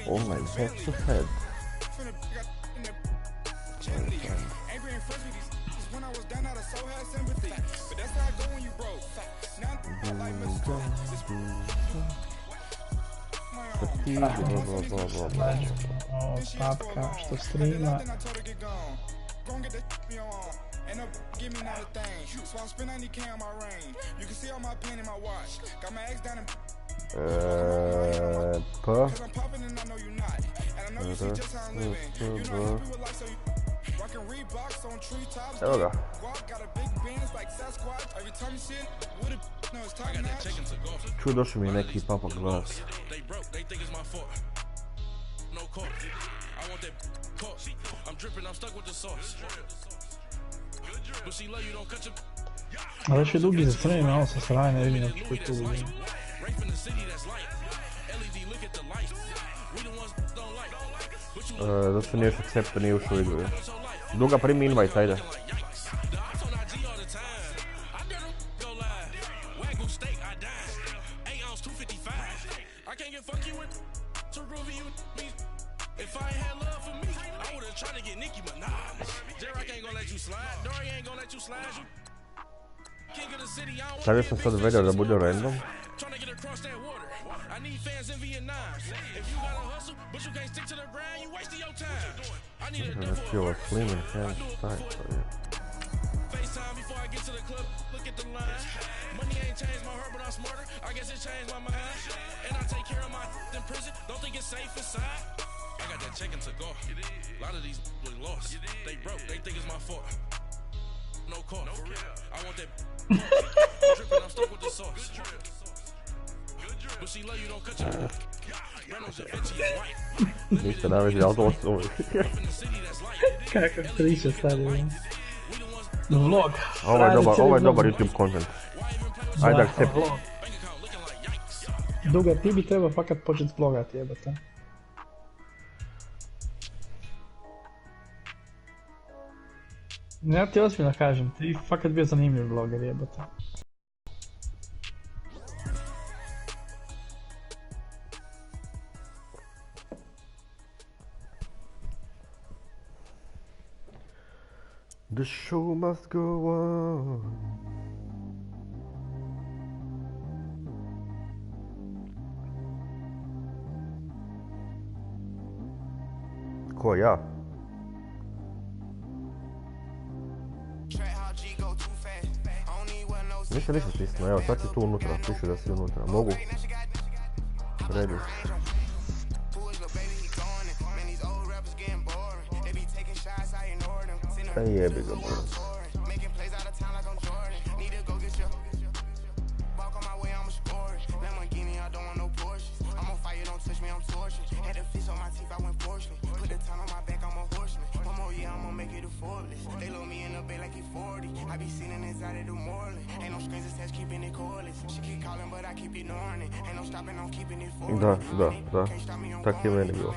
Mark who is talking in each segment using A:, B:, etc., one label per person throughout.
A: Oh my head to head.
B: Papka što streama.
C: And up, give me not a thing. So I'm spending 90K on my ring. You can see all my pen in my watch. Got my ex down in Cause I'm popping and I know you not. And I know you see just how I'm living. You know I'm happy with life, so you rockin' Reeboks on treetops. Got a big bands like Sasquatch. Every time you see it, with it, no, it's top notch.
A: Čuo, došao mi je neki papak glas.
B: A već je dugi za stream, malo sa strane, ne vidim neki koji tu vidim.
A: Zato nije još accepta, nije ušao u igru. Duga primi invite, ajde. Stavio sam sad video da bude random. Znači ovo slim and hand style, to je.
C: No call, for real. I want that drippin', I'm stuck with the sauce. But she love you, don't cut your Reynolds Da Vinci is white.
A: Ništa najveći, ali to su ovo.
B: Kakav priča stavio. Vlog.
A: Ovo je dobar YouTube content. Ajde, accept.
B: Duga, ti bi trebao fakat počet vlogat, jebate. Ja ti ozbiljno kažem, ti fakat bio zanimljiv vloger, jebate.
A: The show must go on. Ko ja? Nisam ništa stisnuo, evo sad si tu unutra, piše da si unutra, mogu? Ready. Kaj jebi ga, bro. Da, tak je meni bilo.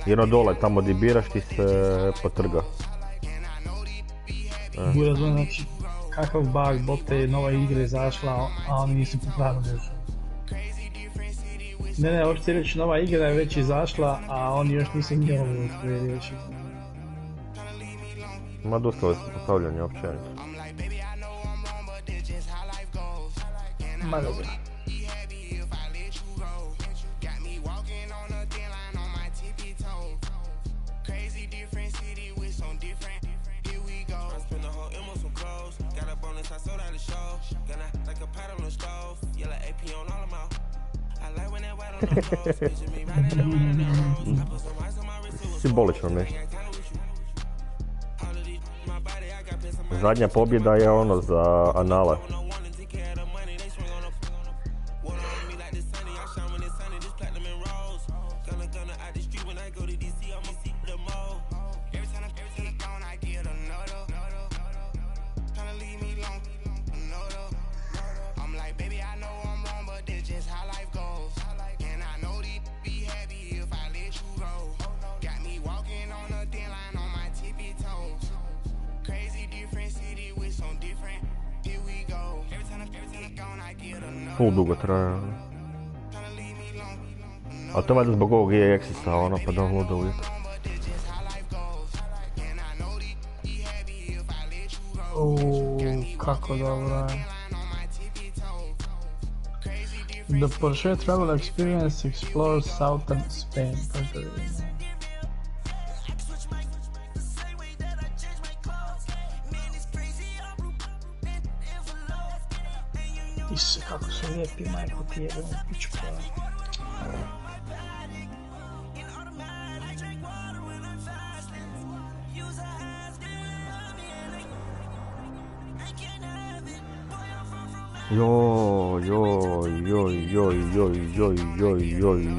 A: Jedno dole, tamo gdje biraš ti se potrga.
B: Bude znači, kakav bug, bote, nova igra je izašla, a oni nisu popravili još. Ne, hoćete reći, nova igra je već izašla, a oni još nisu njegovi riješi.
A: Ma dosta su popravljeni općenito.
B: Ma dobro.
A: Simbolično nešto. Zadnja pobjeda je ono za anale. full dugo traje, ono. A to je valjda zbog ovog EA Accessa, ono, pa downloada uvijek.
B: Kako dobro je. The Porsche travel experience explores southern Spain. Isuse, kako su lijepi, majko ti jebe, pičku.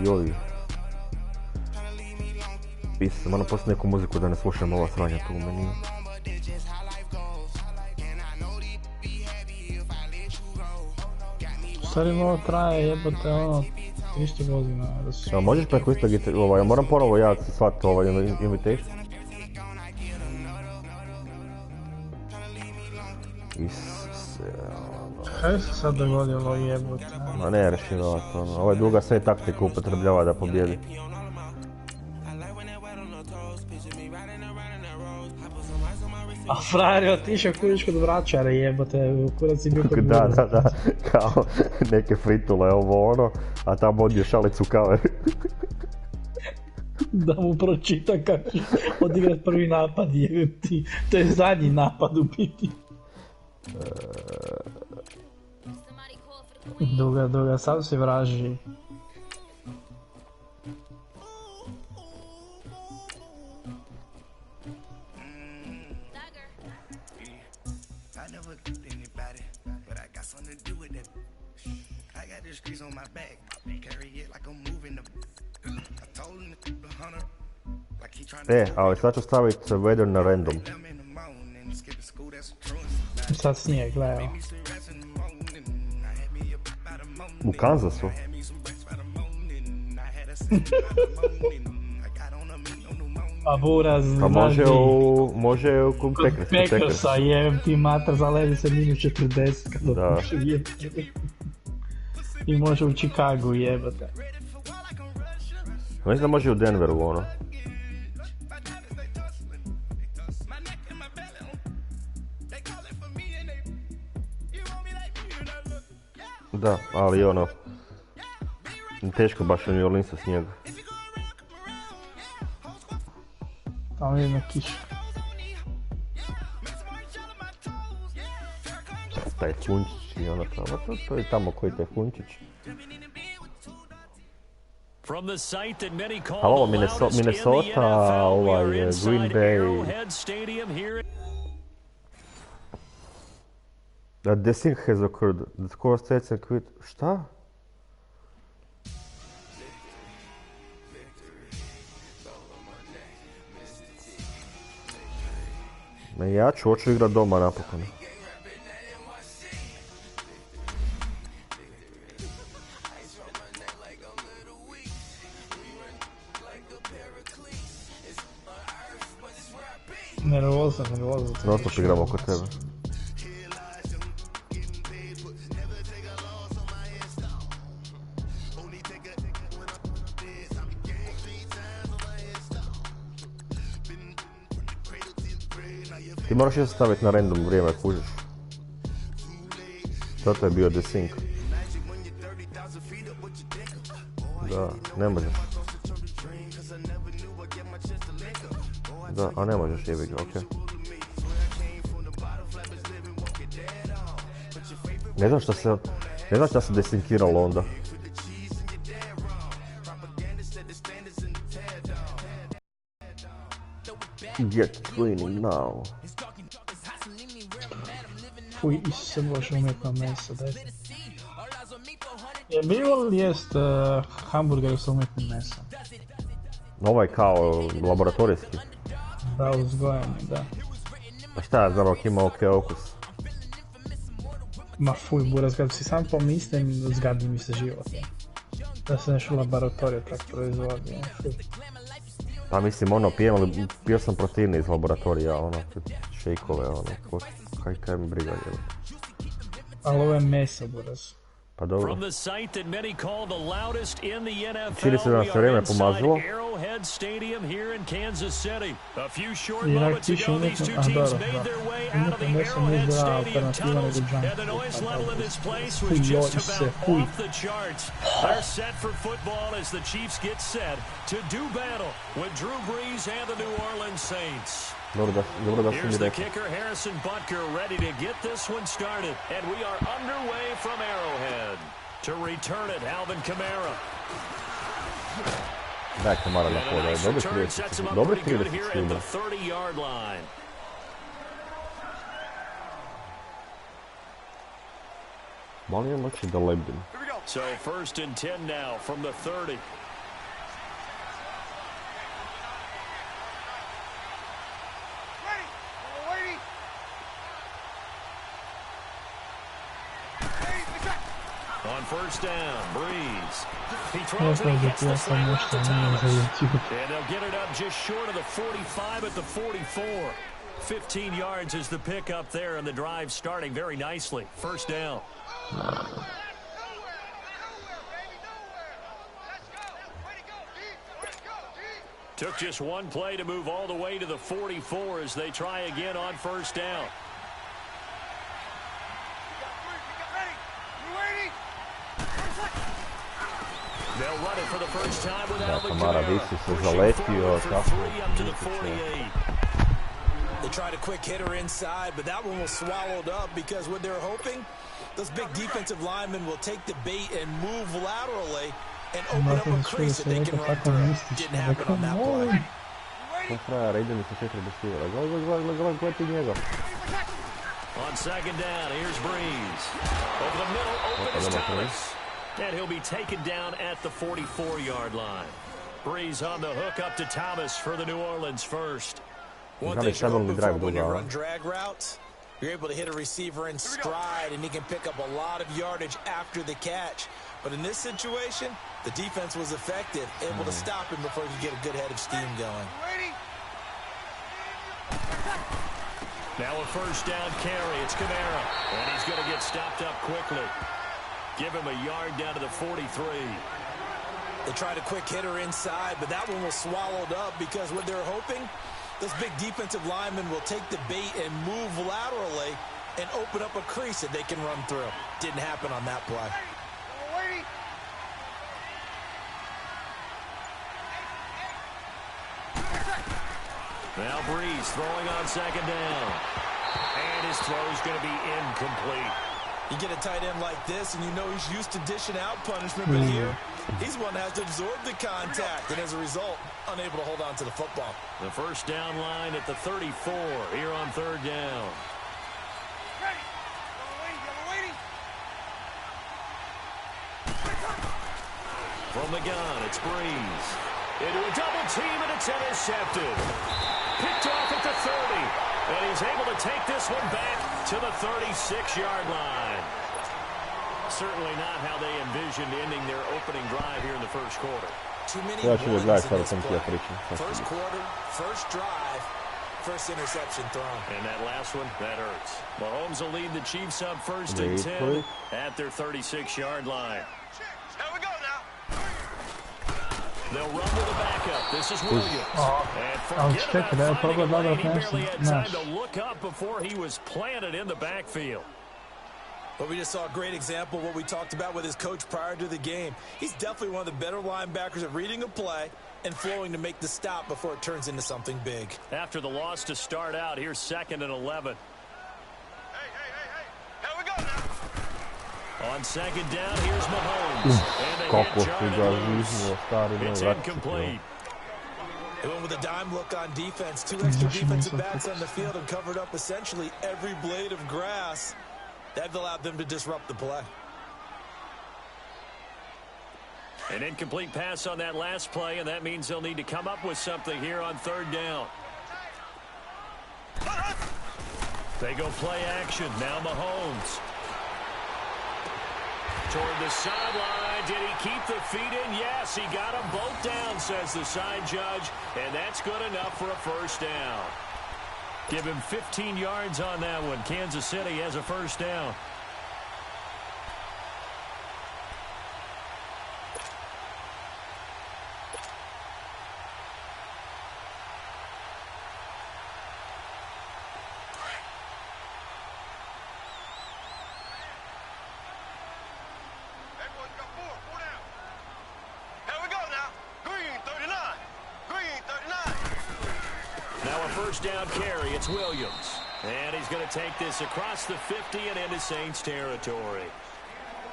A: Joj. Pisa, moram poslati neku muziku da ne slušam ova sranja tu u meniju.
B: Stvari ovo traje jebote ono 300 godina.
A: Ja, možeš preko isto ja moram ponovo ja shvatiti invitation. Isuse,
B: Kaj se sad dogodilo jebote?
A: ma ne rešivat, ono. Ovo je druga sve taktika upotrebljava da pobjedi.
B: A frajer je otišao kudiš kod vraćara jebote, kurac si bio kod
A: Da, kao neke fritule ovo ono, a tamo odio šalicu kave.
B: Da mu pročita kako će odigrat prvi napad jebem ti, to je zadnji napad u biti. Duga, sad si vraži.
A: Ali sad ću staviti weather na random.
B: Sad snijeg, gledaj.
A: U Kansasu?
B: A buraz,
A: pa može u
B: Packersa, jebem ti mater, zaledi se minus 40 kad dopuše vjetar. I može u Chicagu jebate.
A: Mislim da može u Denveru ono. Da, ali ono, teško baš u New Orleansu snijeg.
B: Tamo je jedna kiša.
A: Taj funčić i ono tamo, to je tamo koji taj funčić. Ali ovo Minnesota, ovaj Green Bay. This thing has occurred. The score states and quit. Šta? Ne, ja ću hoću igrat doma napokon.
B: Nervoza.
A: Non stop igramo oko tebe. Ti moraš je staviti na random vrijeme, kužiš. Zato je bio desync. Da, ne možeš. Da, a ne možeš jebi ga, okej. Ne znam šta se desynkiralo onda. Get training now.
B: Fuj, Isuse Bože, umjetno meso, daj. Je bilo li jest hamburger sa umjetnim mesom?
A: Ovaj kao laboratorijski.
B: Da, uzgojeni, da.
A: Pa šta ja znam ako ima ok okus?
B: Ma fuj, buraz, kad si sam pomislim, zgadni mi se život. Da se nešto u laboratoriju tako proizvodi, fuj.
A: Pa mislim ono, pio sam proteine iz laboratorija, ono, šejkove, ono, kaj mi briga, jel?
B: Ali ovo je meso, buraz.
A: Pa dobro.
D: From the site that many call the loudest in the
A: Čini se da
D: NFL,
A: nam
D: we
A: se
D: are
A: vrijeme
D: inside
A: pomazilo.
D: Arrowhead Stadium here in Kansas City. A few short
B: I
D: moments
B: više
D: ago, these two
B: umjetno,
D: teams
B: dobro,
D: made
B: da.
D: their way out of
B: Umjetno
D: the
B: nisam
D: Arrowhead
B: izbrao
D: Stadium
B: alternativa
D: tunnels,
B: nego jump.
D: and the noise level in this place was
B: Fuj,
D: just
B: joj se,
D: about
B: fuj.
D: off the charts. They're set for football as the Chiefs get set to do battle with Drew Brees and the New Orleans Saints.
A: Dobro da si mi
D: Here's the
A: rekao.
D: kicker, Harrison Butker, ready to get this one started. And we are underway from Arrowhead. To return it, Alvin Kamara.
A: Daj Kamara na poda, dobri 30
D: here at the 30-yard line.
A: Molim moći da lebdim.
D: So first and 10 now from the 30. On first down, Breeze. He throws it, he gets the silence to Thomas. And they'll get it up just short of the 45 at the 44. 15 yards is the pickup there, and the drive starting very nicely. First down. Took just one play to move all the way to the 44 as they try again on first down. They'll run it for the first time with Alvin Kamara. Up to the 48.
C: They tried a quick hitter inside, but that one was swallowed up because what they're hoping, those big defensive linemen will take the bait and move laterally and open up a crease that they can run through. Didn't happen on that play.
D: On second down, here's Breeze. Over the middle, open is Thomas. And he'll be taken down at the 44-yard line. Breeze on the hook up to Thomas for the New Orleans first.
C: One thing you're hoping for when you run drag routes, you're able to hit a receiver in stride, and he can pick up a lot of yardage after the catch. But in this situation, the defense was effective, able to stop him before he could get a good head of steam going.
D: Now a first down carry. It's Kamara. And he's going to get stopped up quickly. Give him a yard down to the 43.
C: They tried a quick hitter inside, but that one was swallowed up because what they're hoping, those big defensive linemen will take the bait and move laterally and open up a crease that they can run through. Didn't happen on that play.
D: Now Breeze throwing on second down. And his throw is going to be incomplete.
C: You get a tight end like this, and you know he's used to dishing out punishment, but here, he's one that has to absorb the contact, and as a result, unable to hold on to the football.
D: The first down line at the 34 here on third down. From the gun, it's Breeze. Into a double team, and it's intercepted. Picked off at the 30. And he's able to take this one back to the 36-yard line. Certainly not how they envisioned ending their opening drive here in the first quarter.
C: Too many warnings in this play. First quarter, first drive, first interception thrown.
D: And that last one, that hurts. Mahomes will lead the Chiefs up first and 10 at their 36-yard line.
C: Here we go now.
D: They'll run with the backup. This is Williams. And
B: forget about finding a lane. He barely had time
D: to look up before he was planted in the backfield.
C: But we just saw a great example of what we talked about with his coach prior to the game. He's definitely one of the better linebackers at reading a play and flowing to make the stop before it turns into something big.
D: After the loss to start out, here's 2nd and 11.
C: Hey. Here we go now.
D: On second down, here's Mahomes. And it's incomplete.
C: They went with a dime look on defense. 2 extra defensive backs on the field and covered up essentially every blade of grass. That allowed them to disrupt the play.
D: An incomplete pass on that last play, and that means they'll need to come up with something here on third down. They go play action. Now Mahomes. Toward the sideline. Did he keep the feet in? Yes, he got them both down, says the side judge. And that's good enough for a first down. Give him 15 yards on that one. Kansas City has a first down. first down carry. It's Williams. And he's going to take this across the 50 and into Saints territory.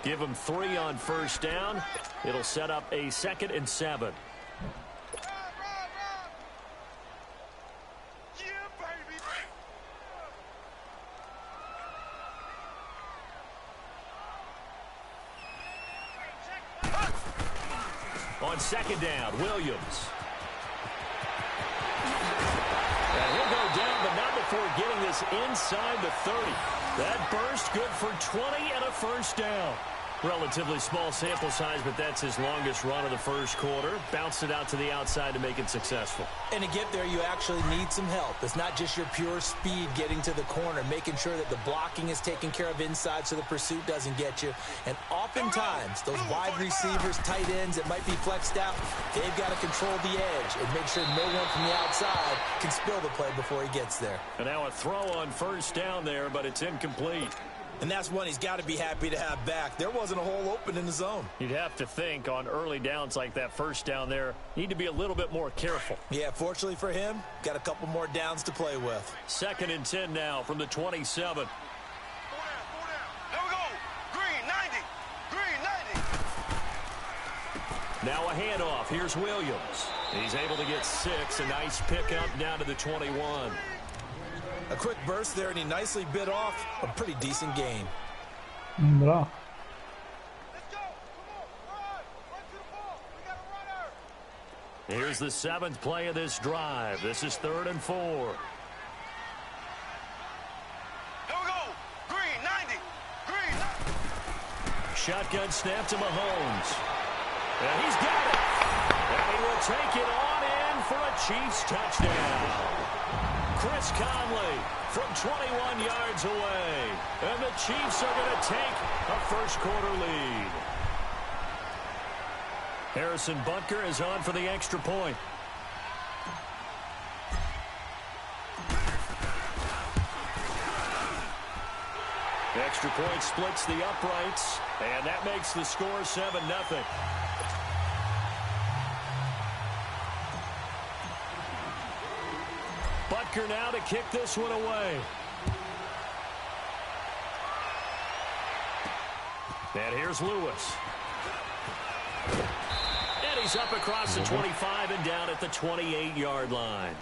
D: Give him 3 on first down. It'll set up a 2nd and 7. On 2nd down, Williams. And he'll go down, but not before getting this inside the 30. That burst good for 20 and a first down. Relatively small sample size, but that's his longest run of the first quarter. Bounced it out to the outside to make it successful.
E: And to get there, you actually need some help. It's not just your pure speed getting to the corner, making sure that the blocking is taken care of inside so the pursuit doesn't get you. And oftentimes, those wide receivers, tight ends that might be flexed out, they've got to control the edge and make sure no one from the outside can spill the play before he gets there.
D: And now a throw on first down there, but it's incomplete.
E: And that's one he's got to be happy to have back. There wasn't a hole open in the zone.
D: You'd have to think on early downs like that first down there, need to be a little bit more careful.
E: Yeah, fortunately for him, got a couple more downs to play with.
D: 2nd and 10 now from the 27.
C: There we go. Green, 90. Green, 90.
D: Now a handoff. Here's Williams. He's able to get 6. A nice pickup down to the 21.
E: A quick burst there, and he nicely bit off a pretty decent gain.
B: Bra.
C: Let's go. Come on. Run to the ball. We got a runner.
D: Here's the 7th play of this drive. This is 3rd and 4.
C: Here we go. Green, 90. Green, 90.
D: Shotgun snap to Mahomes. And he's got it. And he will take it on in for a Chiefs touchdown. Chris Conley from 21 yards away. And the Chiefs are going to take a first quarter lead. Harrison Butker is on for the extra point. The extra point splits the uprights, and that makes the score 7-0. Butker now to kick this one away. And here's Lewis. And he's up across the 25 and down at the 28-yard line.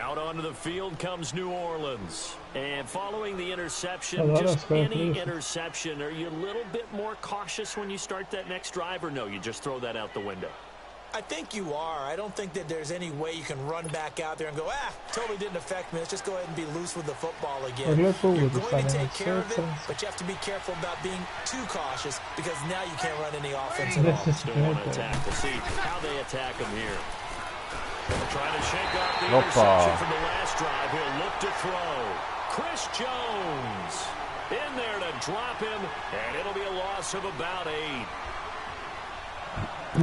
D: Out onto the field comes New Orleans. And following the interception, just any interception, are you a little bit more cautious when you start that next drive, or no, you just throw that out the window?
E: I think you are. I don't think that there's any way you can run back out there and go, totally didn't affect me. Let's just go ahead and be loose with the football again. You're going to take care of it, but you have to be careful about being too cautious because now you can't run any offense at all.
D: Still want to attack. We'll see how they attack him here. Trying to shake off the interception from the last drive. He'll look to throw. Chris Jones in there to drop him, and it'll be a loss of about 8.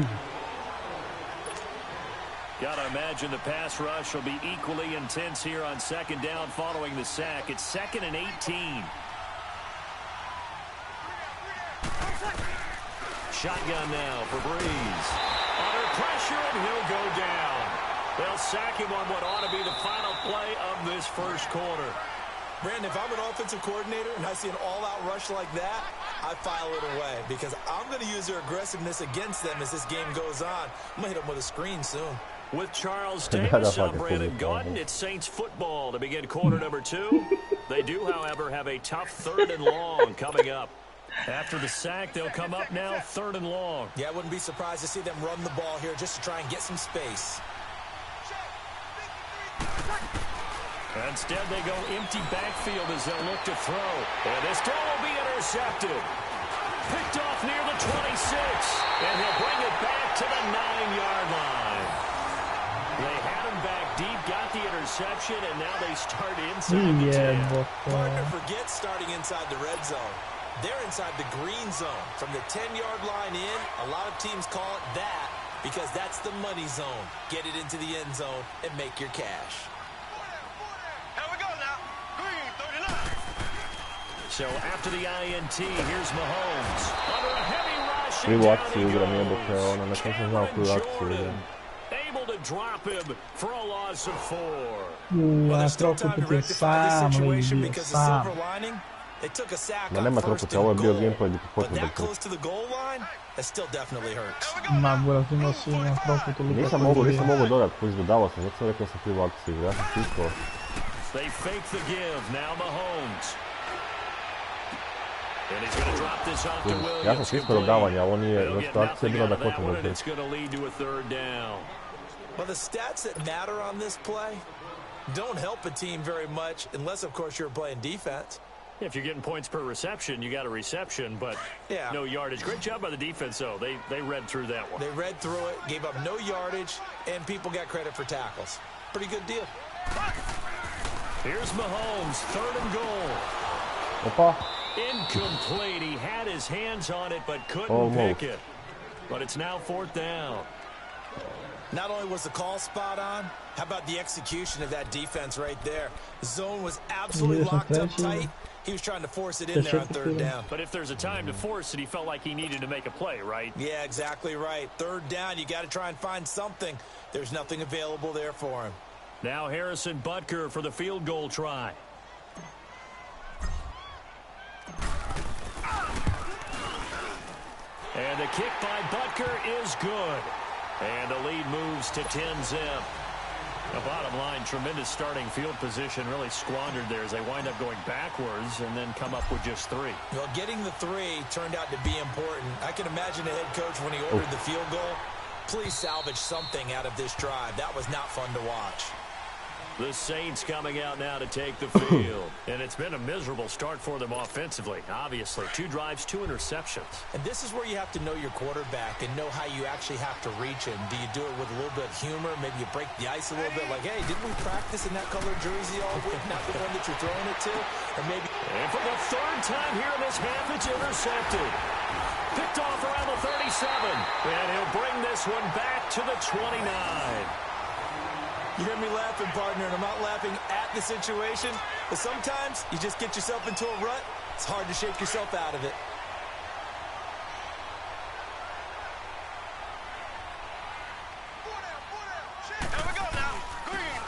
D: Gotta imagine the pass rush will be equally intense here on 2nd down following the sack. It's 2nd and 18. Shotgun now for Breeze. Under pressure, and he'll go down. They'll sack him on what ought to be the final play of this first quarter.
E: Brandon, if I'm an offensive coordinator and I see an all-out rush like that, I file it away because I'm going to use their aggressiveness against them as this game goes on. I'm going to hit them with a screen soon.
D: With Charles Davis, I'm Brandon Gaudin. It's Saints football to begin quarter number 2. They do, however, have a tough 3rd and long coming up. After the sack, they'll come up now 3rd and long.
E: Yeah, I wouldn't be surprised to see them run the ball here just to try and get some space.
D: Instead, they go empty backfield as they'll look to throw. And this throw will be intercepted. Picked off near the 26. And he'll bring it back to the 9-yard line. They had him back deep, got the interception, and now they start inside the 10.
E: Partner, forget starting inside the red zone. They're inside the green zone. From the 10-yard line in, a lot of teams call it that because that's the money zone. Get it into the end zone and make your cash.
C: Here we go now. Green, 39.
D: So after the INT, here's Mahomes. Under a heavy rush.
A: Krivu akciju igra, nije baš ono, ne sam znao koju akciju igra.
D: Able to drop him for a loss of 4.
E: Well, there's still time to rectify this situation because the silver lining, they took a sack on first and goal, but that close to the goal line, that still definitely hurts.
A: Nisam mogu dodat, dodavao sam, zato sam rekao sam krivu akciju, ja sam stiskao.
D: They fake the give, now Mahomes. And he's going to drop this off to Williams.
A: Ja sam stiskao dodavanje, a ovo nije, zato akcija je bila da kotim do
D: It's going to lead to a third down.
E: Well, the stats that matter on this play don't help a team very much unless, of course, you're playing defense.
D: If you're getting points per reception, you got a reception, but no yardage. Great job by the defense, though. They read through that one.
E: They read through it, gave up no yardage, and people got credit for tackles. Pretty good deal.
D: Here's Mahomes, 3rd and goal.
A: Opa.
D: Incomplete. He had his hands on it, but couldn't pick it. But it's now 4th down.
E: Not only was the call spot on, how about the execution of that defense right there? The zone was absolutely locked up tight. He was trying to force it in there on 3rd down.
D: But if there's a time to force it, he felt like he needed to make a play, right?
E: Yeah, exactly right. 3rd down, you got to try and find something. There's nothing available there for him.
D: Now Harrison Butker for the field goal try. And the kick by Butker is good. And the lead moves to 10-zip. The bottom line, tremendous starting field position, really squandered there as they wind up going backwards and then come up with just 3.
E: Well, getting the 3 turned out to be important. I can imagine the head coach when he ordered the field goal. Please salvage something out of this drive. That was not fun to watch.
D: The Saints coming out now to take the field. And it's been a miserable start for them offensively, obviously. 2 drives, 2 interceptions.
E: And this is where you have to know your quarterback and know how you actually have to reach him. Do you do it with a little bit of humor? Maybe you break the ice a little bit like, hey, didn't we practice in that colored jersey all week? Not the one that you're throwing it to? Or maybe...
D: And for the 3rd time here in this half, it's intercepted. Picked off around the 37. And he'll bring this one back to the 29.
E: You hear me laughing, partner, and I'm not laughing at the situation, but sometimes you just get yourself into a rut. It's hard to shake yourself out of it.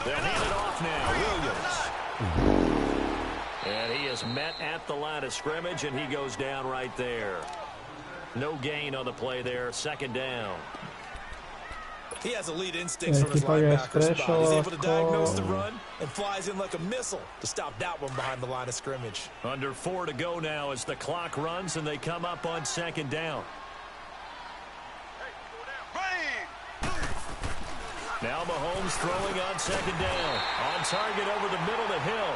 D: They'll hand it off now. Williams. And he is met at the line of scrimmage, and he goes down right there. No gain on the play there. 2nd down.
E: He has elite instincts from his linebacker spot. He's able to diagnose the run and flies in like a missile to stop that one behind the line of scrimmage.
D: Under 4 to go now as the clock runs and they come up on 2nd down. Now Mahomes throwing on 2nd down. On target over the middle to Hill.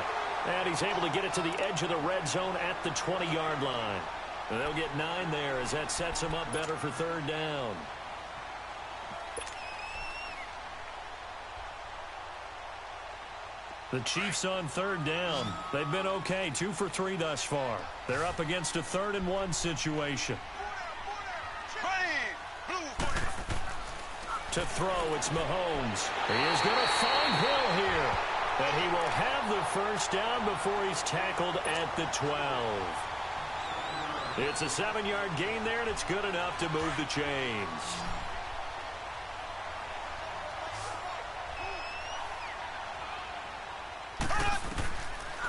D: And he's able to get it to the edge of the red zone at the 20-yard line. And they'll get 9 there as that sets him up better for 3rd down. The Chiefs on 3rd down. They've been okay, 2 for 3 thus far. They're up against a 3rd and 1 situation. To throw, it's Mahomes. He is going to find Hill here. And he will have the 1st down before he's tackled at the 12. It's a 7-yard gain there, and it's good enough to move the chains.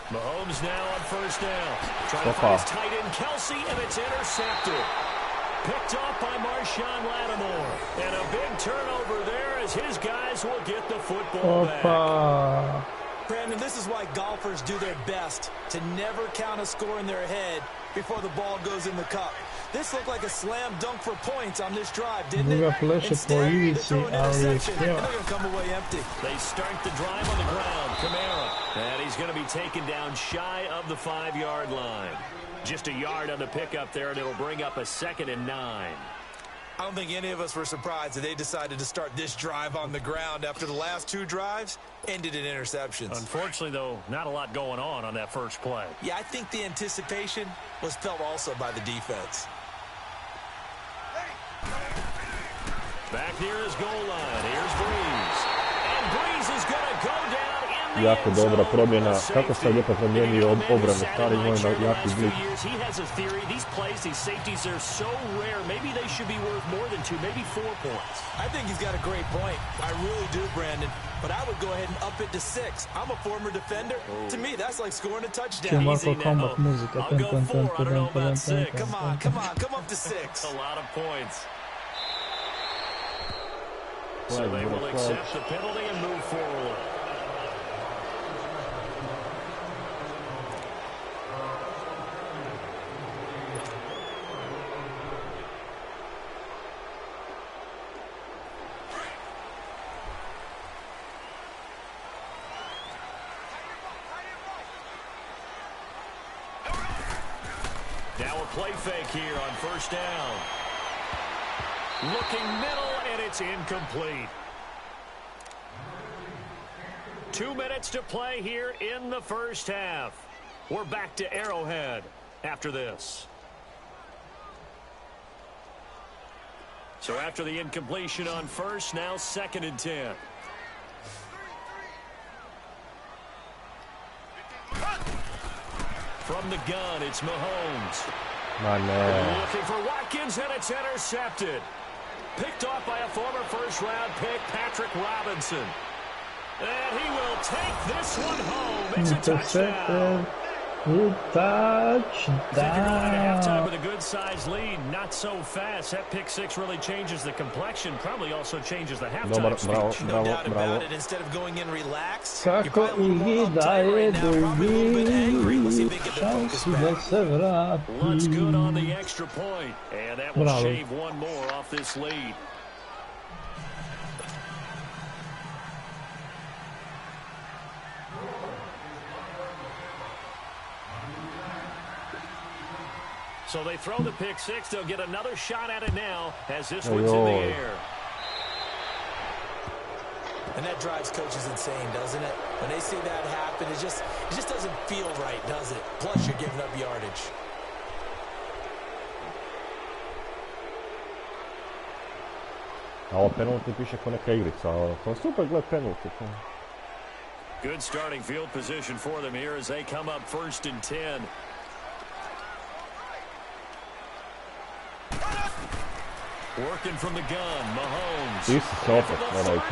D: Mahomes now on 1st down. Trying to find his tight end, Kelsey, and it's intercepted. Picked off by Marshawn Lattimore. And a big turnover there as his guys will get the football back.
E: Brandon, this is why golfers do their best to never count a score in their head before the ball goes in the cup. This looked like a slam dunk for points on this drive, didn't it? Instead, they throw an interception, and they're going to come away empty.
D: They start the drive on the ground. Kamara. And he's going to be taken down shy of the 5-yard line. Just a yard on the pickup there, and it'll bring up a 2nd and 9.
E: I don't think any of us were surprised that they decided to start this drive on the ground after the last 2 drives ended in interceptions.
D: Unfortunately, though, not a lot going on that first play.
E: Yeah, I think the anticipation was felt also by the defense.
D: Back near his goal line. Here's Breeze. And Breeze is going to go down in
A: jako dobra promjena. Kako se lijepo promijenio obranu, stari moj na jaki blik.
E: I think he's got a great point. I really do, Brandon. But I would go ahead and up it to 6. I'm a former defender. To me, that's like scoring a touchdown.
B: Easy now.
E: I'll go 4. I don't know about 6. Come on. Come up to 6.
D: A lot of points. So they will accept the penalty and move forward. Now a play fake here on first down. Looking middle, and it's incomplete. 2 minutes to play here in the first half. We're back to Arrowhead after this. So after the incompletion on first, now 2nd and 10. From the gun, it's Mahomes. Looking for Watkins, and it's intercepted. Picked off by a former first-round pick, Patrick Robinson. And he will take this one home. It's a touchdown.
B: Touchdown.
D: Halftime with a good-sized lead. Not so fast. That pick 6 really changes the complexion. Probably also changes the halftime speech.
E: No doubt about it. Instead of going in relaxed, you're probably a little more uptight right now. Probably a little bit angry. Let's see if they get the focus back.
D: Looks good on the extra point. And that will shave one more off this lead. So they throw the pick 6. They'll get another shot at it now as this one's in the air.
E: And that drives coaches insane, doesn't it? When they see that happen, it just doesn't feel right, does it? Plus, you're giving up yardage.
A: A ovo penalty piše ko neka igrica, to je super gled penalty.
D: Good starting field position for them here as they come up 1st and 10. Working from the gun, Mahomes.
A: This is awful.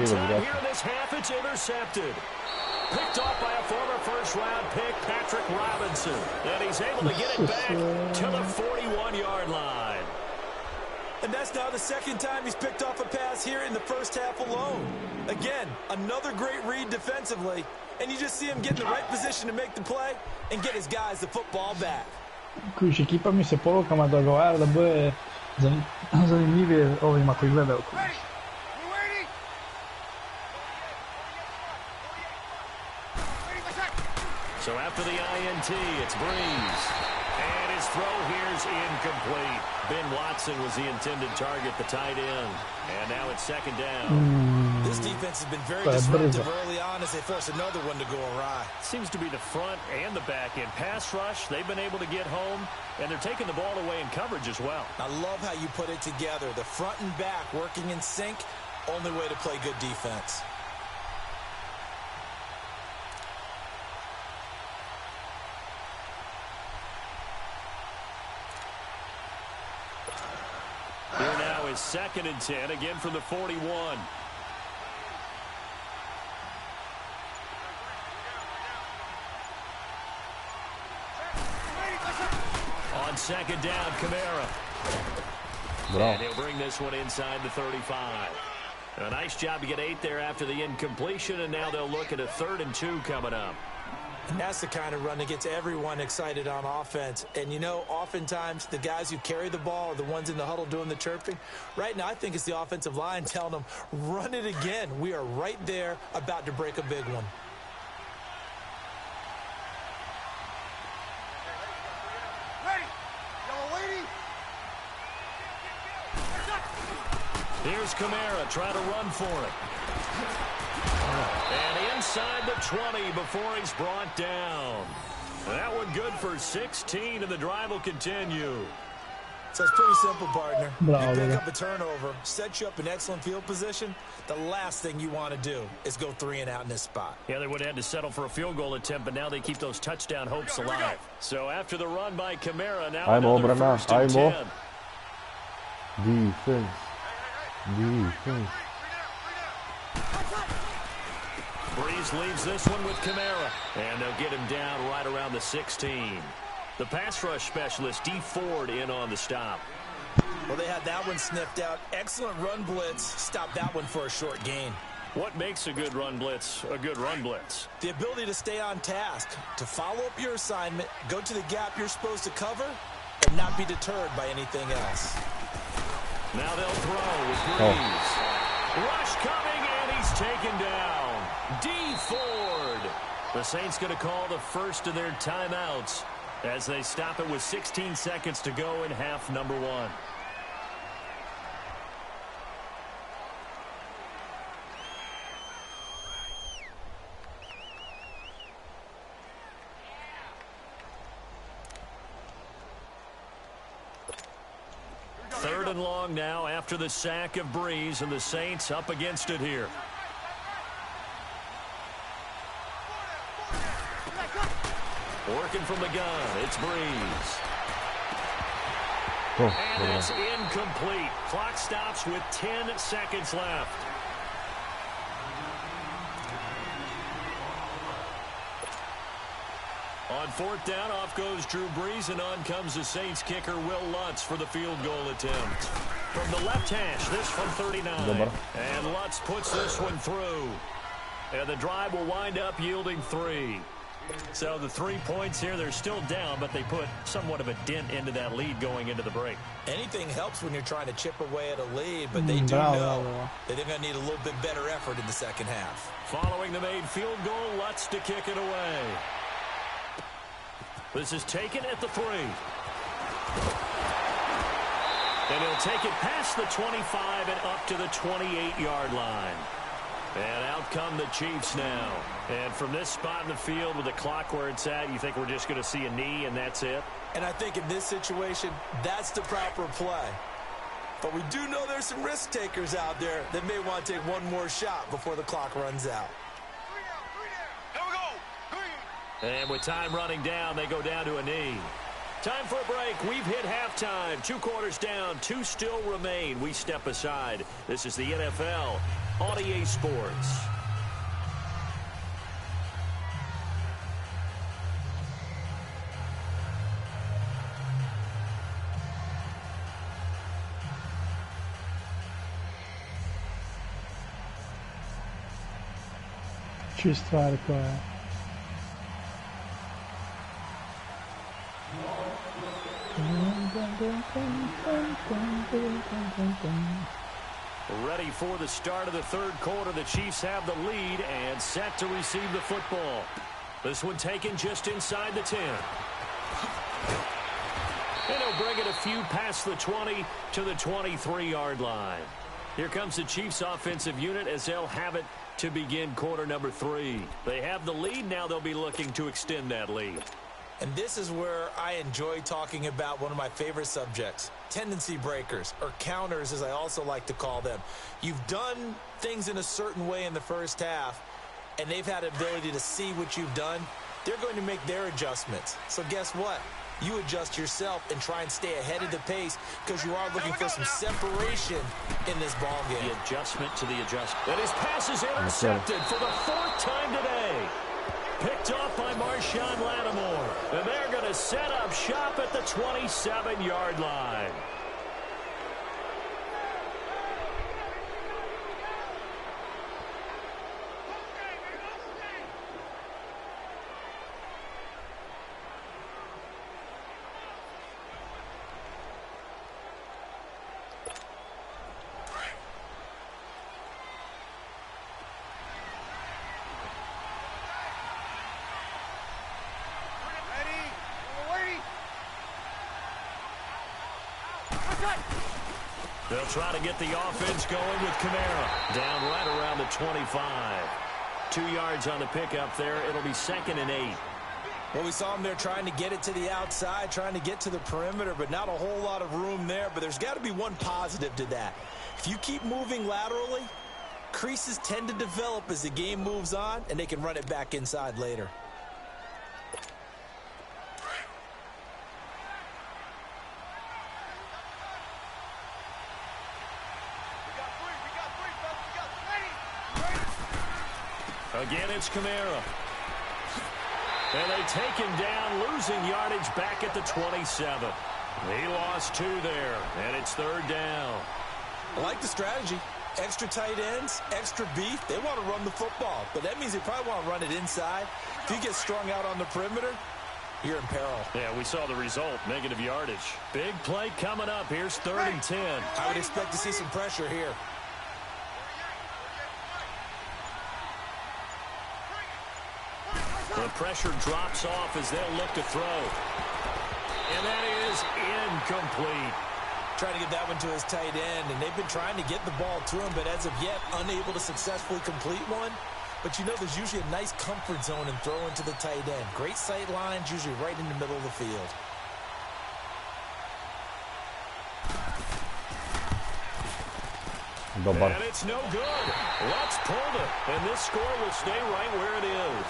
D: Here in this half, it's intercepted. Picked off by a former first-round pick, Patrick Robinson. And he's able to get it back to the 41-yard line.
E: And that's now the 2nd time he's picked off a pass here in the first half alone. Again, another great read defensively. And you just see him get in the right position to make the play and get his guys the football back.
B: Kuš, ekipa mi se porukama dogovara da bude zanimljivije ovima koji gledaju.
D: So after the INT, it's Breeze. And his throw here is incomplete. Ben Watson was the intended target, the tight end. And now it's 2nd down.
E: This defense has been very disruptive early on as they force another one to go awry.
D: Seems to be the front and the back end. Pass rush, they've been able to get home, and they're taking the ball away in coverage as well.
E: I love how you put it together. The front and back working in sync, only way to play good defense.
D: Here now is 2nd and 10, again from the 41. On 2nd down, Kamara. And he'll bring this one inside the 35. A nice job to get 8 there after the incompletion, and now they'll look at a 3rd and 2 coming up.
E: And that's the kind of run that gets everyone excited on offense. And, you know, oftentimes the guys who carry the ball are the ones in the huddle doing the chirping. Right now, I think it's the offensive line telling them, run it again. We are right there about to break a big one.
D: Here's Kamara trying to run for it. And inside the 20 before he's brought down. That one good for 16, and the drive will continue.
E: So it's pretty simple, partner.
B: Bravo,
E: you pick up a turnover, set you up in excellent field position. The last thing you want to do is go 3 and out in this spot.
D: Yeah, they would have had to settle for a field goal attempt, but now they keep those touchdown hopes alive. So after the run by Kamara, now another first and 10.
A: Defense. Defense.
D: Breeze leaves this one with Kamara, and they'll get him down right around the 16. The pass rush specialist, D. Ford, in on the stop.
E: Well, they had that one sniffed out. Excellent run blitz. Stopped that one for a short gain.
D: What makes a good run blitz a good run blitz?
E: The ability to stay on task, to follow up your assignment, go to the gap you're supposed to cover, and not be deterred by anything else.
D: Now they'll throw with Breeze. Rush coming, and he's taken down. D. Ford. The Saints going to call the first of their timeouts as they stop it with 16 seconds to go in half number 1. Third and long now after the sack of Breeze, and the Saints up against it here. Working from the gun, it's Breeze. And it's incomplete. Clock stops with 10 seconds left. On 4th down, off goes Drew Brees, and on comes the Saints kicker, Will Lutz, for the field goal attempt. From the left hash, this from 39. And Lutz puts this one through. And the drive will wind up yielding 3. So the 3 points here, they're still down, but they put somewhat of a dent into that lead going into the break.
E: Anything helps when you're trying to chip away at a lead, but they do know that they're going to need a little bit better effort in the second half.
D: Following the made field goal, Lutz to kick it away. This is taken at the 3. And he'll take it past the 25 and up to the 28-yard line. And out come the Chiefs now. And from this spot in the field with the clock where it's at, you think we're just going to see a knee and that's it?
E: And I think in this situation, that's the proper play. But we do know there's some risk takers out there that may want to take one more shot before the clock runs out.
D: And with time running down, they go down to a knee. Time for a break. We've hit halftime. 2 quarters down. 2 still remain. We step aside. This is the NFL on EA Sports.
B: Ci stare qua.
D: Ready for the start of the third quarter. The Chiefs have the lead and set to receive the football. This one taken just inside the 10. And he'll bring it a few past the 20 to the 23-yard line. Here comes the Chiefs offensive unit as they'll have it to begin quarter number 3. They have the lead. Now they'll be looking to extend that lead.
E: And this is where I enjoy talking about one of my favorite subjects, tendency breakers, or counters as I also like to call them. You've done things in a certain way in the first half, and they've had the ability to see what you've done. They're going to make their adjustments. So guess what? You adjust yourself and try and stay ahead of the pace because you are looking for some separation in this ball game.
D: The adjustment to the adjustment. And his pass is intercepted for the 4th time today. Picked off by Marshawn Lattimore. And they're going to set up shop at the 27-yard line. They'll try to get the offense going with Kamara. Down right around the 25. 2 yards on the pickup there. It'll be 2nd and 8.
E: Well, we saw him there trying to get it to the outside, trying to get to the perimeter, but not a whole lot of room there. But there's got to be one positive to that. If you keep moving laterally, creases tend to develop as the game moves on, and they can run it back inside later.
D: Again, it's Kamara. And they take him down, losing yardage back at the 27. He lost 2 there, and it's 3rd down.
E: I like the strategy. Extra tight ends, extra beef. They want to run the football, but that means they probably want to run it inside. If you get strung out on the perimeter, you're in peril.
D: Yeah, we saw the result, negative yardage. Big play coming up. Here's 3rd and 10.
E: I would expect to see some pressure here.
D: The pressure drops off as they'll look to throw. And that is incomplete.
E: Trying to get that one to his tight end, and they've been trying to get the ball to him, but as of yet, unable to successfully complete one. But you know there's usually a nice comfort zone in throwing to the tight end. Great sight lines, usually right in the middle of the field.
D: And it's no good. Let's pull it, and this score will stay right where it is.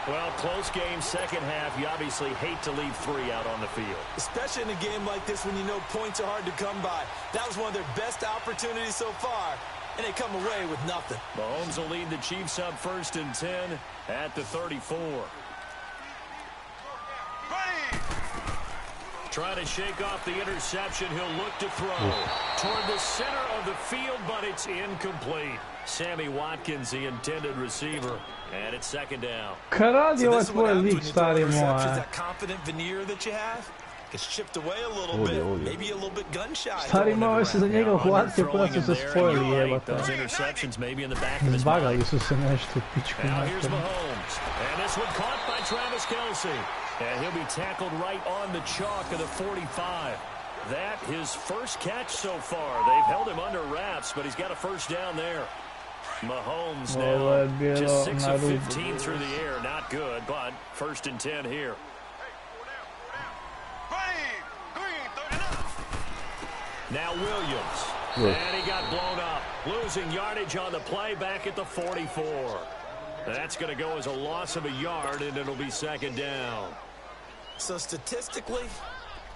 D: Well, close game, second half. You obviously hate to leave 3 out on the field.
E: Especially in a game like this when you know points are hard to come by. That was one of their best opportunities so far, and they come away with nothing.
D: Mahomes will lead the Chiefs up 1st and 10 at the 34. Trying to shake off the interception. He'll look to throw toward the center of the field, but it's incomplete. Sammy Watkins, the intended receiver, and it's 2nd down.
B: Kad radi ovaj tvoj lik, stari moj?
E: That confident veneer that you have gets chipped away a little bit, maybe a little bit gun shy.
B: Stari moj se za njega uhvatio, pa su se spojili, jebate. Zbagali su se nešto, pičku
D: here's Mahomes, and this one caught by Travis Kelce. And he'll be tackled right on the chalk of the 45. That his first catch so far. They've held him under wraps, but he's got a 1st down there. Mahomes now just 6 of 15 through the air. Not good, but 1st and 10 here. Now Williams. And he got blown up. Losing yardage on the play back at the 44. That's going to go as a loss of a yard, and it'll be 2nd down.
E: So statistically,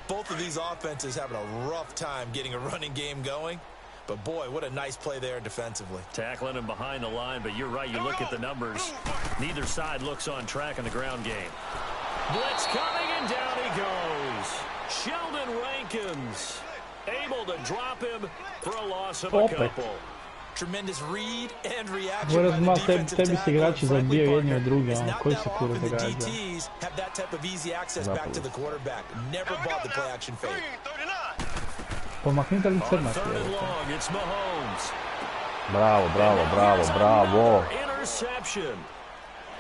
E: both of these offenses having a rough time getting a running game going. But, boy, what a nice play there defensively.
D: Tackling him behind the line, but you're right. You look at the numbers. Neither side looks on track in the ground game. Blitz coming, and down he goes. Sheldon Rankins able to drop him for a loss of a couple.
E: Tremendous read and reaction by the defensive tackle. Koji se kura događa? DTs have that type of easy access back to the quarterback. Never bought the play action fake.
B: Pomaknite li crnac?
D: It's Mahomes.
A: Bravo, bravo, bravo, bravo.
D: Interception.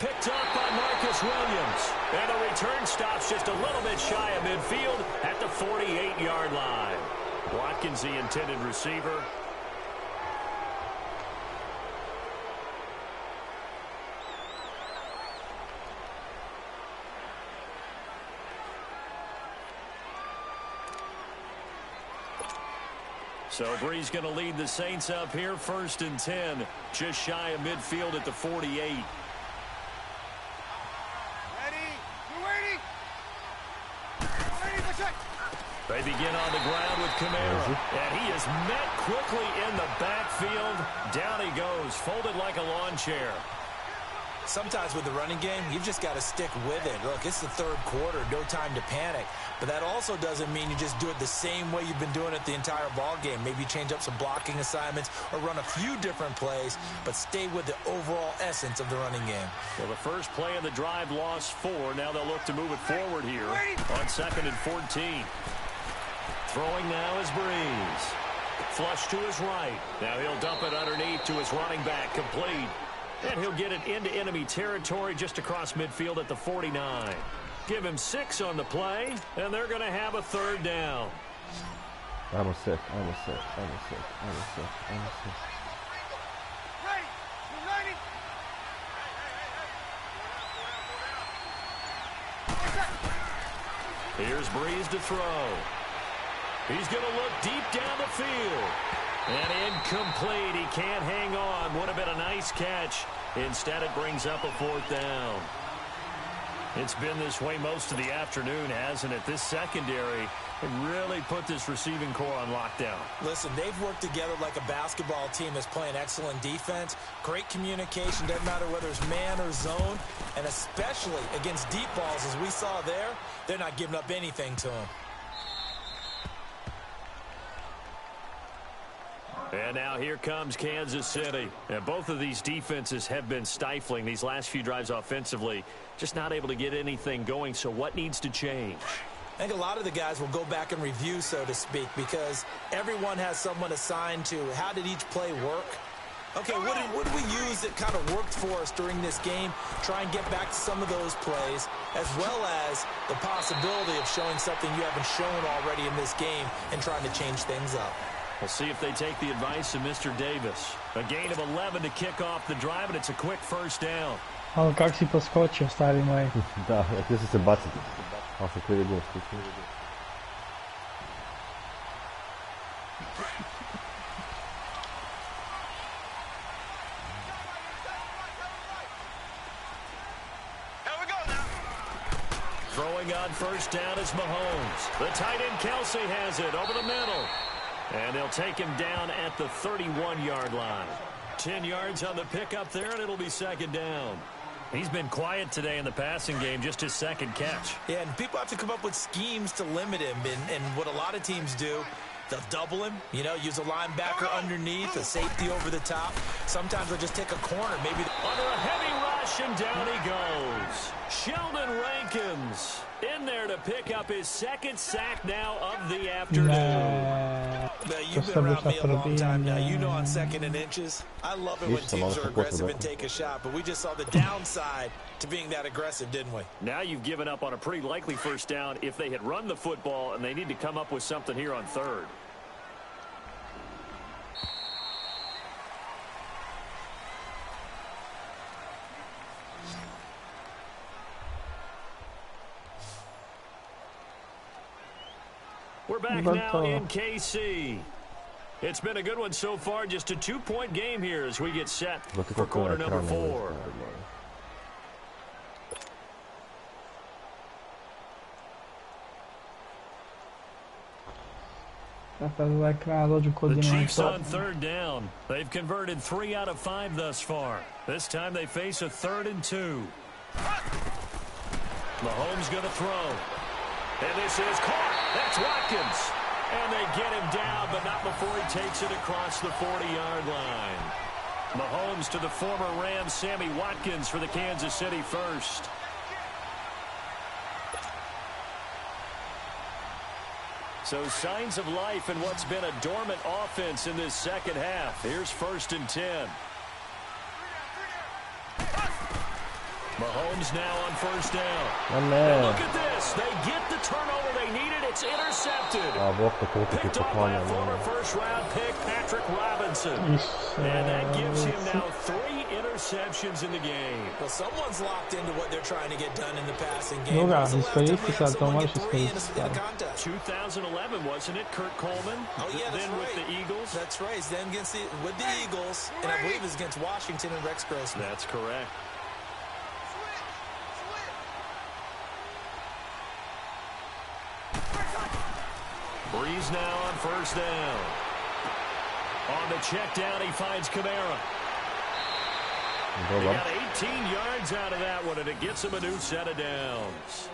D: Picked up by Marcus Williams. And the return stops just a little bit shy of midfield at the 48-yard line. Watkins, the intended receiver. So Bree's going to lead the Saints up here, 1st and 10, just shy of midfield at the 48.
C: Ready? We're waiting.
D: They begin on the ground with Kamara, and he is met quickly in the backfield. Down he goes, folded like a lawn chair.
E: Sometimes with the running game, you've just got to stick with it. Look, it's the 3rd quarter, no time to panic. But that also doesn't mean you just do it the same way you've been doing it the entire ball game. Maybe change up some blocking assignments or run a few different plays, but stay with the overall essence of the running game.
D: Well, the first play of the drive lost 4. Now they'll look to move it forward here on 2nd and 14. Throwing now is Breeze. Flush to his right. Now he'll dump it underneath to his running back, complete. And he'll get it into enemy territory just across midfield at the 49. Give him 6 on the play, and they're going to have a 3rd down.
A: I'm a sick. I'm a sick. I'm a sick. I'm a sick. I'm a sick.
D: Here's Breeze to throw. He's going to look deep down the field. And incomplete. He can't hang on. Would have been a nice catch. Instead, it brings up a fourth down. It's been this way most of the afternoon, hasn't it? This secondary really put this receiving core on lockdown.
E: Listen, they've worked together like a basketball team that's playing excellent defense. Great communication, doesn't matter whether it's man or zone. And especially against deep balls, as we saw there, they're not giving up anything to them.
D: And now here comes Kansas City. And both of these defenses have been stifling these last few drives offensively. Just not able to get anything going. So what needs to change?
E: I think a lot of the guys will go back and review, so to speak, because everyone has someone assigned to how did each play work. Okay, what did we use that kind of worked for us during this game? Try and get back to some of those plays, as well as the possibility of showing something you haven't shown already in this game and trying to change things up.
D: We'll see if they take the advice of Mr. Davis. A gain of 11 to kick off the drive, and it's a quick first down.
B: Ali kak si poskočio, stari moj.
A: Da, htio sam se baciti. Ali sam krivi dio spustio.
D: Throwing on first down is Mahomes. The tight end Kelsey has it over the middle. And they'll take him down at the 31-yard line. 10 yards on the pickup there, and it'll be second down. He's been quiet today in the passing game, just his second catch.
E: Yeah, and people have to come up with schemes to limit him. And what a lot of teams do, they'll double him, you know, use a linebacker underneath, a safety over the top. Sometimes they'll just take a corner. Maybe
D: under a heavy rush, and down he goes. Sheldon Rankins in there to pick up his second sack now of the afternoon.
E: Now, you've been around me a long time now. You know on second and inches, I love it when teams are aggressive and take a shot. But we just saw the downside to being that aggressive, didn't we?
D: Now you've given up on a pretty likely first down if they had run the football, and they need to come up with something here on third. We're back now in KC. It's been a good one so far. Just a 2-point game here as we get set for quarter number 4. The Chiefs on third down. They've converted 3 out of 5 thus far. This time they face a 3rd and 2. Mahomes going to throw. And this is caught. That's Watkins. And they get him down, but not before he takes it across the 40-yard line. Mahomes to the former Rams, Sammy Watkins for the Kansas City first. So signs of life in what's been a dormant offense in this second half. Here's 1st and 10. Mahomes now on first down. And look at this. They get the turnover they needed. It's intercepted. Picked off by a former first-round pick, Patrick Robinson. And that gives him now 3 interceptions in the game.
E: Well, someone's locked into what they're trying to get done in the passing game.
D: 2011, wasn't it? Kurt Coleman.
E: Oh, yeah, that's
D: then
E: right.
D: With the Eagles.
E: That's right. Then with the Eagles. And I believe it's against Washington and Rex Grossman.
D: That's correct. Breeze now on first down. On the check down, he finds Kamara. He got 18 yards out of that one, and it gets him a new set of downs.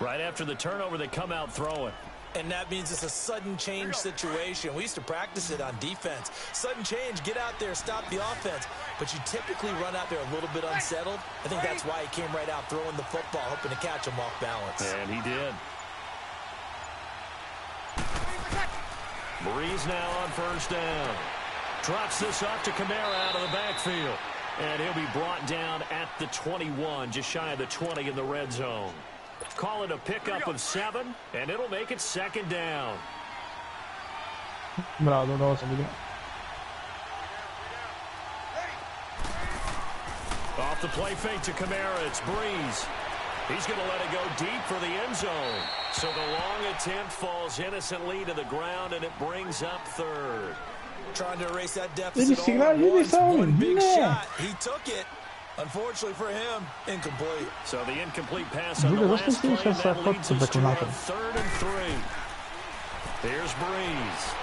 D: Right after the turnover, they come out throwing.
E: And that means it's a sudden change situation. We used to practice it on defense. Sudden change, get out there, stop the offense. But you typically run out there a little bit unsettled. I think that's why he came right out throwing the football, hoping to catch him off balance.
D: And he did. Breeze now on first down. Drops this off to Kamara out of the backfield. And he'll be brought down at the 21, just shy of the 20 in the red zone. Call it a pickup of 7, and it'll make it second down. Off the play fake to Kamara, it's Breeze. He's going to let it go deep for the end zone. So the long attempt falls innocently to the ground, and it brings up third.
E: Trying to erase that deficit all at once. One big shot. He took it. Unfortunately for him, incomplete.
D: So the incomplete pass on the last play, and that leads us to a 3rd and 3. Here's Breeze.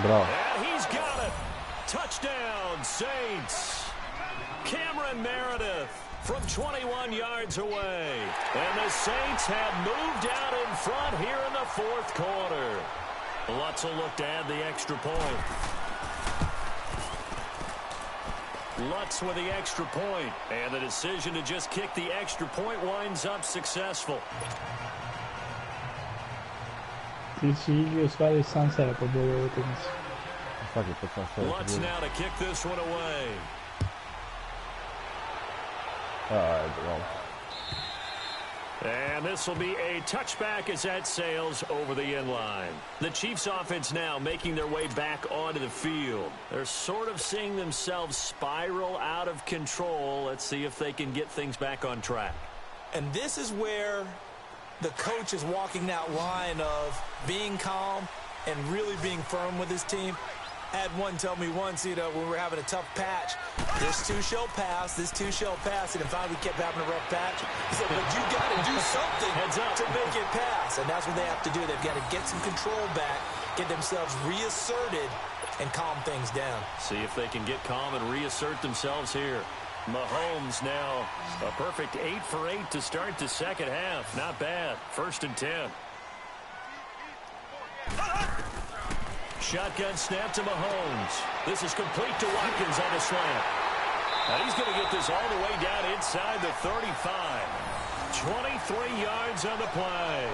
A: Bravo.
D: And he's got it. Touchdown, Saints. Cameron Meredith from 21 yards away. And the Saints have moved out in front here in the 4th quarter. Lutz will look to add the extra point. Lutz with the extra point. And the decision to just kick the extra point winds up successful.
B: Lutz
D: now to kick this one away. And this will be a touchback as that sails over the end line. The Chiefs offense now making their way back onto the field. They're sort of seeing themselves spiral out of control. Let's see if they can get things back on track.
E: And this is where the coach is walking that line of being calm and really being firm with his team. Had one tell me once, when we were having a tough patch, this two shall pass, and then finally we kept having a rough patch. He said, but you got to do something to make it pass, and that's what they have to do. They've got to get some control back, get themselves reasserted, and calm things down.
D: See if they can get calm and reassert themselves here. Mahomes now a perfect 8 for 8 to start the second half. Not bad. 1st and 10. Shotgun snap to Mahomes. This is complete to Watkins on the slant. And he's going to get this all the way down inside the 35. 23 yards on the play.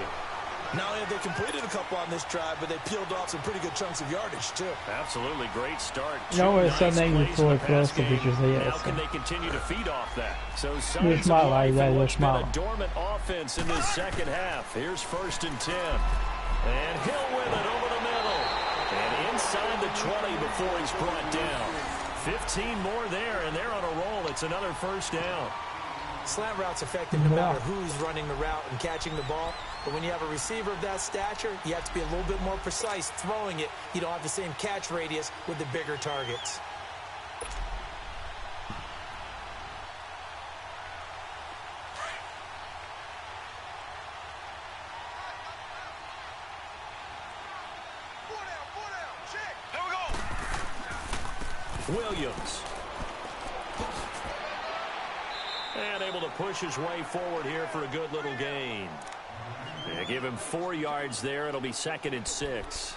E: Not only have they completed a couple on this drive, but they peeled off some pretty good chunks of yardage, too.
D: Absolutely great start.
B: Não, é só nem foi próximo de José.
D: Now can they continue to feed off that? So
B: Już mała, już
D: been a
B: mała.
D: dormant offense in this second half. Here's 1st and 10. And Hill with it over the middle. And inside the 20 before he's brought down. 15 more there, and they're on a roll. It's another 1st down.
E: Slant route's effective no matter who's running the route and catching the ball. But when you have a receiver of that stature, you have to be a little bit more precise throwing it. You don't have the same catch radius with the bigger targets.
D: Williams. And able to push his way forward here for a good little gain. They give him 4 yards there. It'll be 2nd and 6.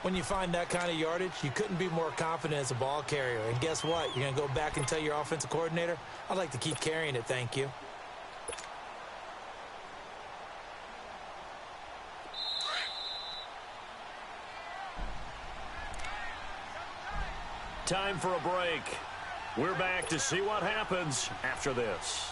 E: When you find that kind of yardage, you couldn't be more confident as a ball carrier. And guess what? You're going to go back and tell your offensive coordinator, I'd like to keep carrying it, thank you.
D: Time for a break. We're back to see what happens after this.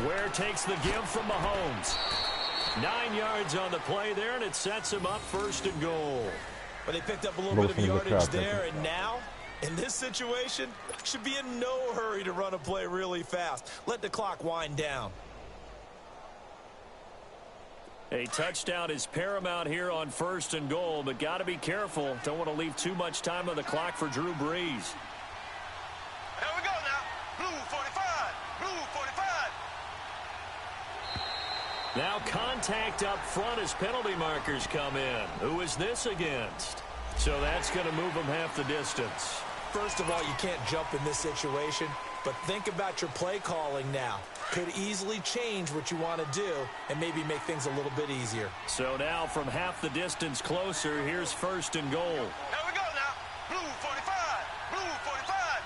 D: Ware takes the give from Mahomes. 9 yards on the play there, and it sets him up 1st and goal.
E: But they picked up a little bit of yardage there, and now, in this situation, should be in no hurry to run a play really fast. Let the clock wind down.
D: A touchdown is paramount here on 1st and goal, but got to be careful. Don't want to leave too much time on the clock for Drew Brees.
C: Here we go now. Blue 45. Blue 45.
D: Now contact up front as penalty markers come in. Who is this against? So that's going to move them half the distance.
E: First of all, you can't jump in this situation, but think about your play calling now. Could easily change what you want to do and maybe make things a little bit easier.
D: So now from half the distance closer, here's 1st and goal.
C: Here we go now. Blue 45. Blue 45.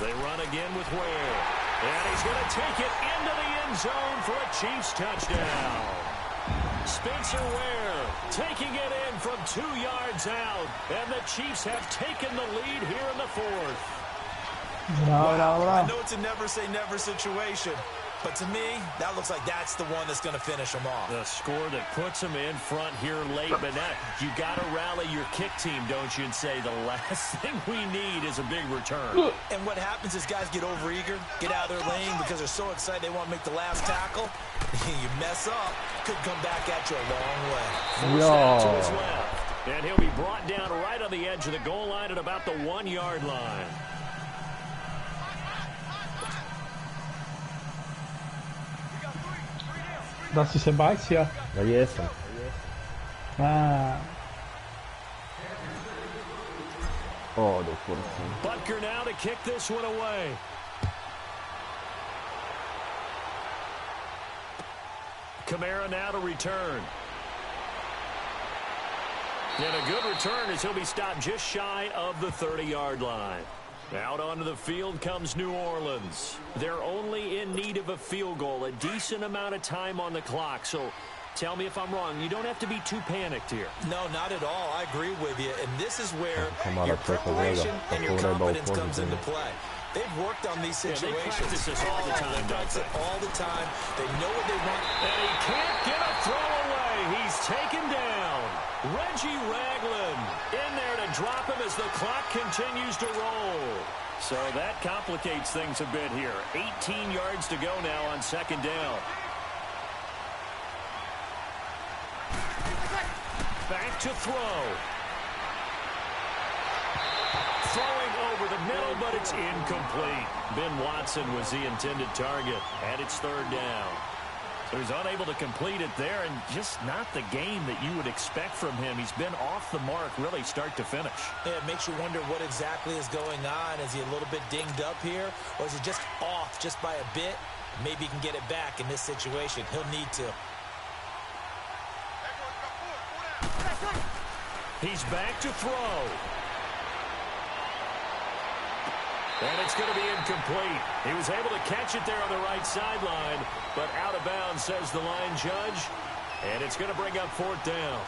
D: They run again with Ware. And he's going to take it into the end zone for a Chiefs touchdown. Spencer Ware taking it in from 2 yards out. And the Chiefs have taken the lead here in the fourth.
E: I know it's a never-say-never situation, but to me, that looks like that's the one that's going to finish them off.
D: The score that puts them in front here late, but now you got to rally your kick team, don't you, and say the last thing we need is a big return.
E: And what happens is guys get overeager, get out of their lane because they're so excited they want to make the last tackle. You mess up, could come back at you a long way.
D: Forced out to his left, and he'll be brought down right on the edge of the goal line at about the 1 yard line.
B: Da si se bacio?
A: Da jesam. Oh, da kurcem.
D: Butker now to kick this one away. Kamara now to return. And a good return as he'll be stopped just shy of the 30-yard line. Out onto the field comes New Orleans. They're only in need of a field goal, a decent amount of time on the clock. So tell me if I'm wrong. You don't have to be too panicked here.
E: No, not at all. I agree with you. And this is where your preparation and your confidence comes into play. They've worked on these situations.
D: They practice this all the time.
E: They practice it all the time. They know what they want.
D: And he can't get a throw away. He's taken down. Reggie Ragland in there to drop him as the clock continues to roll. So that complicates things a bit here. 18 yards to go now on second down. Back to throw. Throwing over the middle, but it's incomplete. Ben Watson was the intended target, and it's third down. So he's unable to complete it there, and just not the game that you would expect from him. He's been off the mark really start to finish.
E: Yeah, it makes you wonder what exactly is going on. Is he a little bit dinged up here, or is he just off just by a bit? Maybe he can get it back in this situation. He'll need to.
D: He's back to throw. And it's going to be incomplete. He was able to catch it there on the right sideline, but out of bounds, says the line judge. And it's going to bring up fourth down.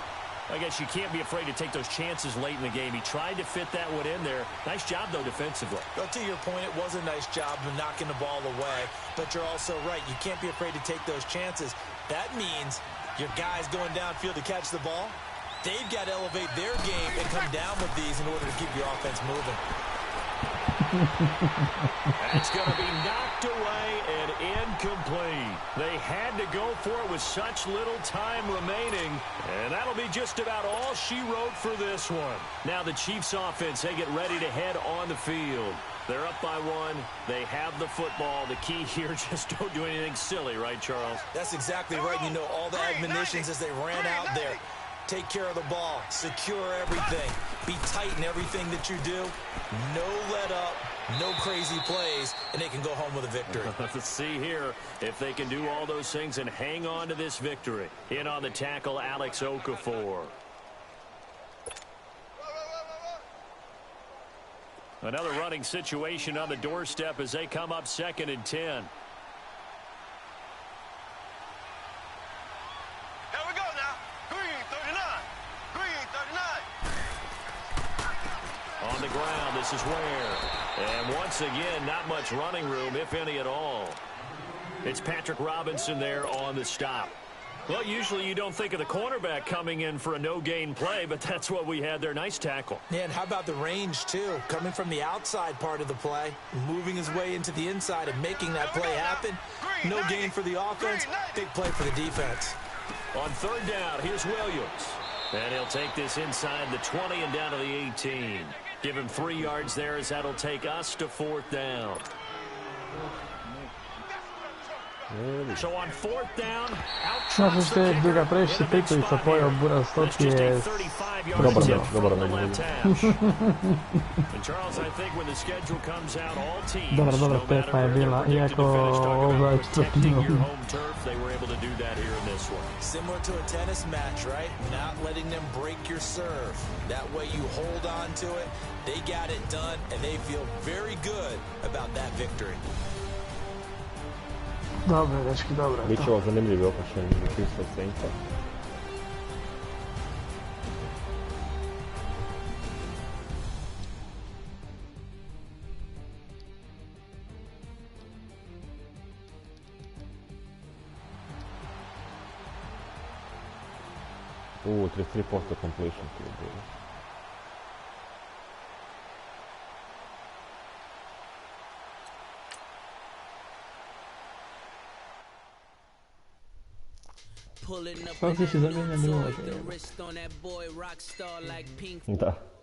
D: I guess you can't be afraid to take those chances late in the game. He tried to fit that one in there. Nice job, though, defensively.
E: Well, to your point, it was a nice job of knocking the ball away. But you're also right. You can't be afraid to take those chances. That means your guys going downfield to catch the ball, they've got to elevate their game and come down with these in order to keep your offense moving.
D: It's going to be knocked away and incomplete. They had to go for it with such little time remaining, and that'll be just about all she wrote for this one. Now the Chiefs offense, they get ready to head on the field. They're up by one. They have the football. The key here, just don't do anything silly, right, Charles?
E: That's exactly right. You know, all the admonitions as they ran out there. Take care of the ball. Secure everything. Be tight in everything that you do. No let up. No crazy plays. And they can go home with a victory.
D: Let's see here if they can do all those things and hang on to this victory. In on the tackle, Alex Okafor. Another running situation on the doorstep as they come up 2nd and 10. On the ground, this is Ware. And once again, not much running room, if any at all. It's Patrick Robinson there on the stop. Well, usually you don't think of the cornerback coming in for a no-gain play, but that's what we had there. Nice tackle.
E: Yeah, and how about the range, too? Coming from the outside part of the play, moving his way into the inside and making that play happen. No gain for the offense, big play for the defense.
D: On third down, here's Williams. And he'll take this inside the 20 and down to the 18. Give him 3 yards there as that'll take us to fourth down. So on fourth down,
B: Znaš što je druga previše Pekovića pojao Buras, to ti je
A: Dobro ne
D: And Charles, I think when the schedule comes out, all teams,
B: Dobra, petna je bila, iako ovaj četvrtinu.
D: They were able to do that here in this one.
E: Similar to a tennis match, right? Not letting them break your serve. That way you hold on to it. They got it done, and they feel very good about that victory.
B: Dobro, dečki, dobro.
A: Biće ovo zanimljivi opašanje između Chiefsa i Saintsa. 33% completion ti je bilo.
B: Kako si zamijenja 0?
A: Da.